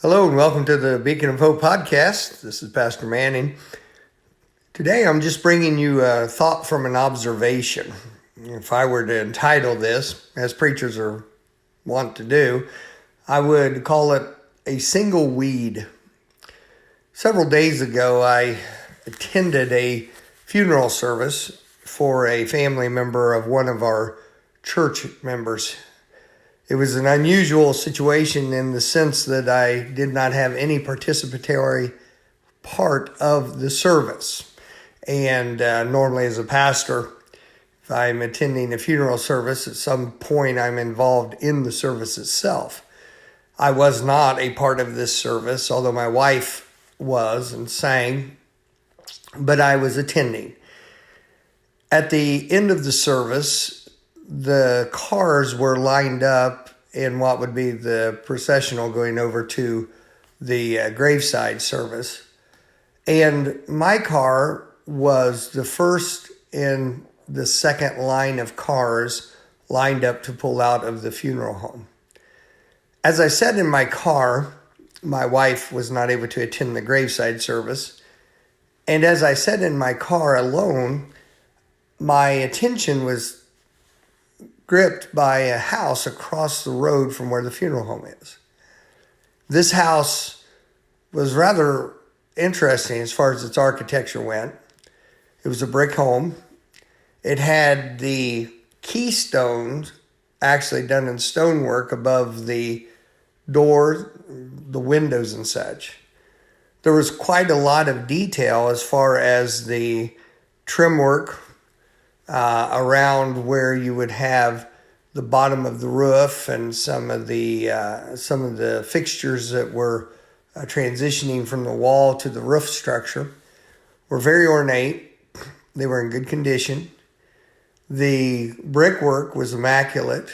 Hello and welcome to the Beacon of Hope podcast. This is Pastor Manning. Today I'm just bringing you a thought from an observation. If I were to entitle this, as preachers are wont to do, I would call it a single weed. Several days ago I attended a funeral service for a family member of one of our church members. It was an unusual situation in the sense that I did not have any participatory part of the service. And normally as a pastor, if I'm attending a funeral service, at some point I'm involved in the service itself. I was not a part of this service, although my wife was and sang, but I was attending. At the end of the service, the cars were lined up in what would be the processional going over to the graveside service. And my car was the first in the second line of cars lined up to pull out of the funeral home. As I sat in my car, my wife was not able to attend the graveside service. And as I sat in my car alone, my attention was gripped by a house across the road from where the funeral home is. This house was rather interesting as far as its architecture went. It was a brick home. It had the keystones actually done in stonework above the door, the windows and such. There was quite a lot of detail as far as the trim work around where you would have the bottom of the roof and some of the fixtures that were transitioning from the wall to the roof structure were very ornate. They were in good condition. The brickwork was immaculate.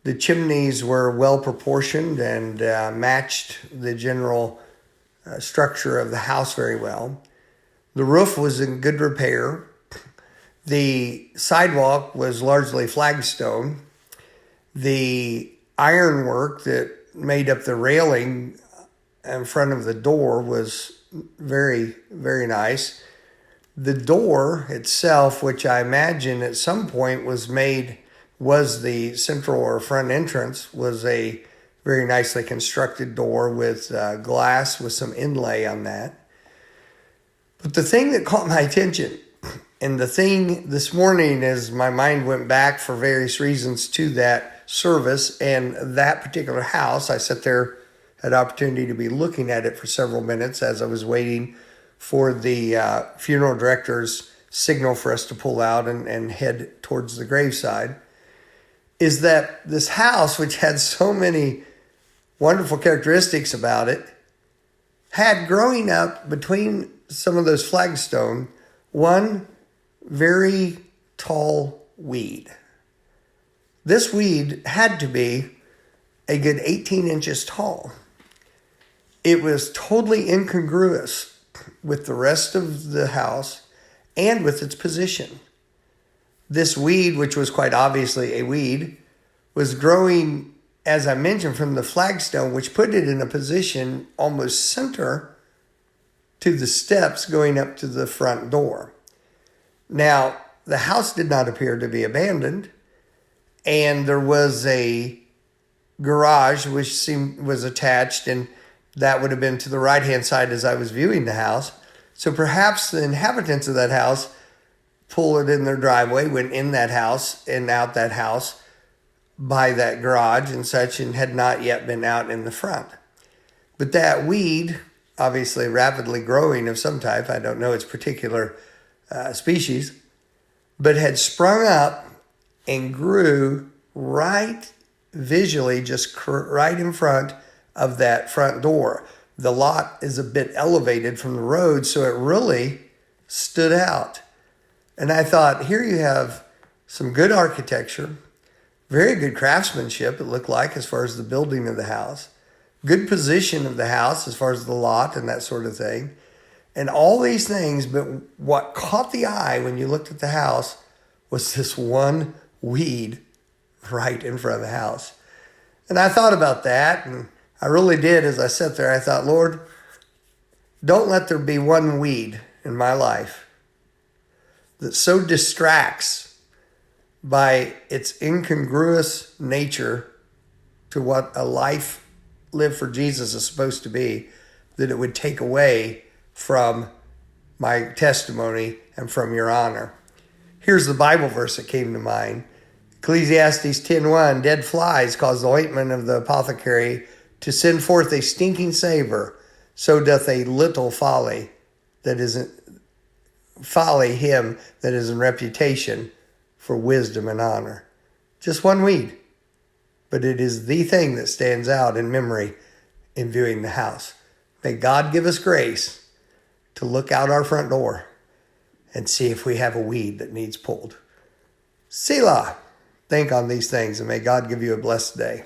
The chimneys were well proportioned and matched the general structure of the house very well. The roof was in good repair. The sidewalk was largely flagstone. The ironwork that made up the railing in front of the door was very, very nice. The door itself, which I imagine at some point was the central or front entrance, was a very nicely constructed door with glass with some inlay on that. But the thing that caught my attention, and the thing this morning as my mind went back for various reasons to that service and that particular house, I sat there, had opportunity to be looking at it for several minutes as I was waiting for the funeral director's signal for us to pull out and head towards the graveside, is that this house, which had so many wonderful characteristics about it, had growing up between some of those flagstone, one very tall weed. This weed had to be a good 18 inches tall. It was totally incongruous with the rest of the house and with its position. This weed, which was quite obviously a weed, was growing, as I mentioned, from the flagstone, which put it in a position almost center to the steps going up to the front door. Now, the house did not appear to be abandoned, and there was a garage which was attached, and that would have been to the right-hand side as I was viewing the house. So perhaps the inhabitants of that house pulled it in their driveway, went in that house and out that house by that garage and such, and had not yet been out in the front. But that weed, obviously rapidly growing of some type, I don't know its particular species, but had sprung up and grew right visually, just right in front of that front door. The lot is a bit elevated from the road, so it really stood out. And I thought, here you have some good architecture, very good craftsmanship, it looked like, as far as the building of the house, good position of the house as far as the lot and that sort of thing. And all these things, but what caught the eye when you looked at the house was this one weed right in front of the house. And I thought about that, and I really did. As I sat there, I thought, Lord, don't let there be one weed in my life that so distracts by its incongruous nature to what a life lived for Jesus is supposed to be, that it would take away from my testimony and from your honor. Here's the Bible verse that came to mind. Ecclesiastes 10:1, dead flies cause the ointment of the apothecary to send forth a stinking savor, so doth a little folly him that is in reputation for wisdom and honor. Just one weed, but it is the thing that stands out in memory in viewing the house. May God give us grace to look out our front door and see if we have a weed that needs pulled. Selah. Think on these things, and may God give you a blessed day.